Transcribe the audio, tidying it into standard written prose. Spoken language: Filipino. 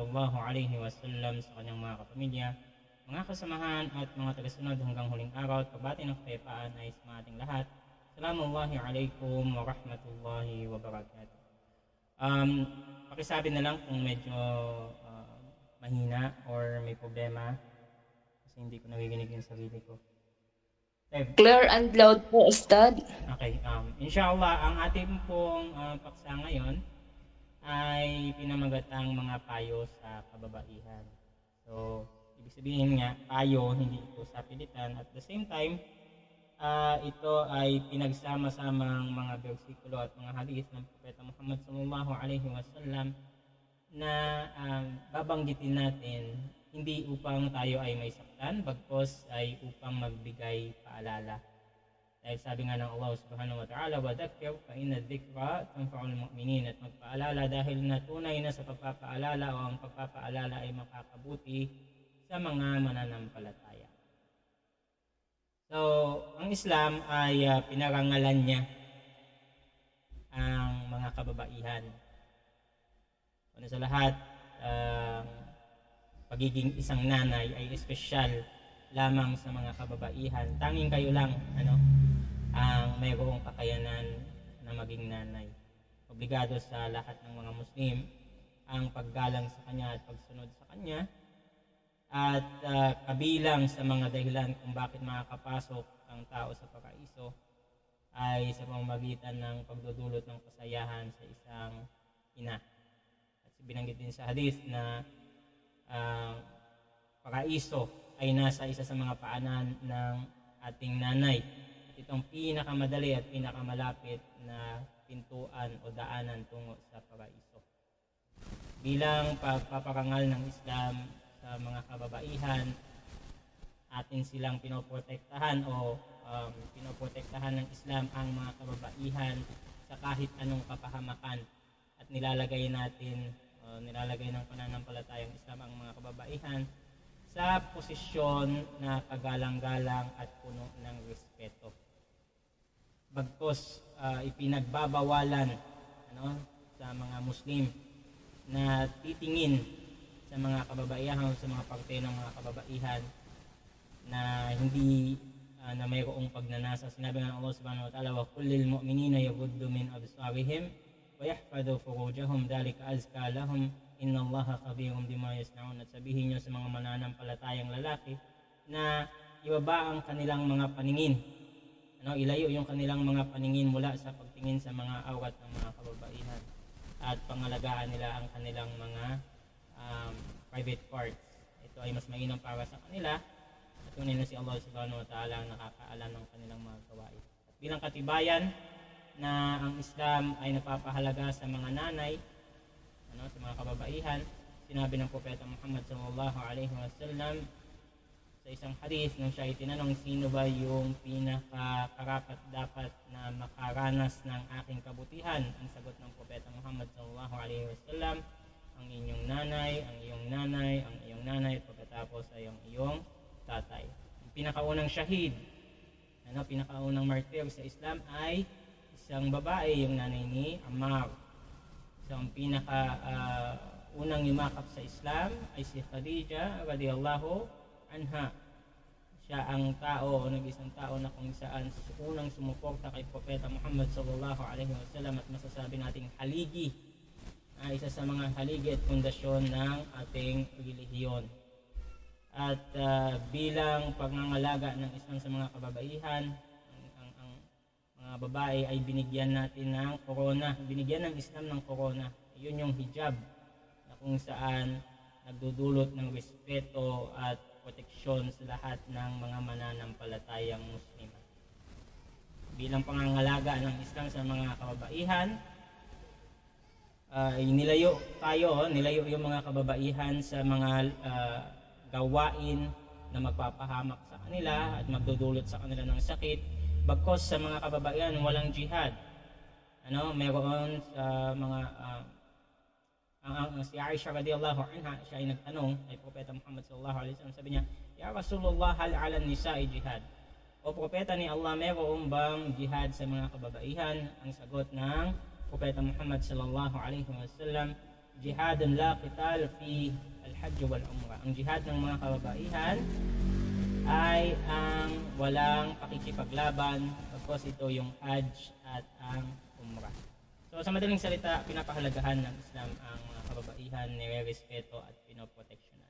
sallallahu alaihi wasallam sa kanyang mga kapamilya, mga kasamahan at mga tagasunod hanggang huling araw at pabati ng kapayapaan ay sa ating lahat. Assalamualaikum warahmatullahi wabarakatuh. Pakisabi na lang kung medyo mahina or may problema kasi hindi ko nakikinig yung sarili ko. Clear and loud po, Ustad. Okay, inshallah, ang ating pong paksa ngayon ay pinamagatang mga payo sa kababaihan. So, ibig sabihin nga, payo, hindi ito sa pilitan. At the same time, ito ay pinagsama-samang mga bersikulo at mga hadith ng Propeta Muhammad sallallahu alaihi wasallam na babanggitin natin hindi upang tayo ay may saktan, bagkos ay upang magbigay paalala. Dahil sabi nga ng Allah subhanahu wa ta'ala, وَذَكِّرْ فَإِنَّ الذِّكْرَ تَنْفَعُ الْمُؤْمِنِينَ. At magpaalala dahil natunay na sa pagpapaalala o ang pagpapaalala ay makakabuti sa mga mananampalataya. So, ang Islam ay pinarangalan niya ang mga kababaihan. Ano sa lahat, pagiging isang nanay ay espesyal lamang sa mga kababaihan. Tanging kayo lang ang mayroong kakayanan na maging nanay. Obligado sa lahat ng mga Muslim ang paggalang sa kanya at pagsunod sa kanya. At kabilang sa mga dahilan kung bakit makakapasok ang tao sa paraiso ay sa pamamagitan ng pagdudulot ng kasayahan sa isang ina. At binanggit din sa hadith na paraiso ay nasa isa sa mga paanan ng ating nanay. At itong pinakamadali at pinakamalapit na pintuan o daanan tungo sa paraiso. Bilang pagpaparangal ng Islam sa mga kababaihan, atin silang pinoprotektahan o pinoprotektahan ng Islam ang mga kababaihan sa kahit anong kapahamakan at nilalagay ng pananampalatayang Islam ang mga kababaihan sa posisyon na kagalang-galang at puno ng respeto. Bagkus ipinagbabawalan sa mga Muslim na titingin sa mga kababaihan o sa mga parte ng mga kababaihan na hindi na mayroong pagnanasa. Sinabi ng Allah subhanahu wa ta'ala, وَقُلْ لِلْمُؤْمِنِينَ يَغُضُّوا مِنْ أَبْصَارِهِمْ وَيَحْفَظُوا فُرُوجَهُمْ ذَلِكَ أَزْكَى لَهُمْ إِنَّ اللَّهَ خَبِيرٌ بِمَا يَصْنَعُونَ. At sabihin nyo sa mga mananampalatayang lalaki na ibaba ang kanilang mga paningin. Ilayo yung kanilang mga paningin mula sa pagtingin sa mga awat ng mga kababaihan at pangalagaan nila ang kanilang mga private parts. Ito ay mas mainam para sa kanila at tunay na si Allah subhanahu wa ta'ala ang nakakaalam ng kanilang mga gawain. At bilang katibayan na ang Islam ay napapahalaga sa mga nanay, sa mga kababaihan, sinabi ng Propeta Muhammad sallallahu alaihi wasallam sa isang hadith nung siya itinanong, sino ba yung pinakakarapat dapat na makaranas ng aking kabutihan? Ang sagot ng Propeta Muhammad sallallahu alaihi wasallam, ang inyong nanay, ang iyong nanay, ang iyong nanay, at pagkatapos ay ang iyong tatay. Ang pinakaunang shahid, pinakaunang martir sa Islam ay isang babae, yung nanay ni Ammar. So, ang unang yumakap sa Islam ay si Khadija radhiyallahu anha. Siya ang tao o nag-isang tao na kung saan unang sumuporta kay Propeta Muhammad sallallahu alaihi wasallam at masasabi nating haligi, isa sa mga haligi at pundasyon ng ating relihiyon. At bilang pangangalaga ng Islam sa mga kababaihan, ang mga babae ay binigyan natin ng korona, binigyan ng Islam ng korona. Yun yung hijab na kung saan nagdudulot ng respeto at proteksyon sa lahat ng mga mananampalatayang Muslim. Bilang pangangalaga ng Islam sa mga kababaihan, nilayo yung mga kababaihan sa mga gawain na magpapahamak sa kanila at magdudulot sa kanila ng sakit. Bagkos sa mga kababaihan walang jihad. Meron sa mga si Aisha radhiyallahu anha, siya ay nagtanong kay Propeta Muhammad sallallahu alaihi wasallam, sabi niya, "Ya Rasulullah, hal 'ala nisa'i jihad?" O Propeta ni Allah, meron bang jihad sa mga kababaihan? Ang sagot ng Propeta Muhammad sallallahu alaihi wasallam, jihadun la qital fi al-hajj wal umrah. Ang jihad ng mga kababaihan ay ang walang pakikipaglaban, pagkos ito yung hajj at ang umrah. So sa madaling salita, pinapahalagahan ng Islam ang mga kababaihan, nire-respeto at pinoproteksyonan.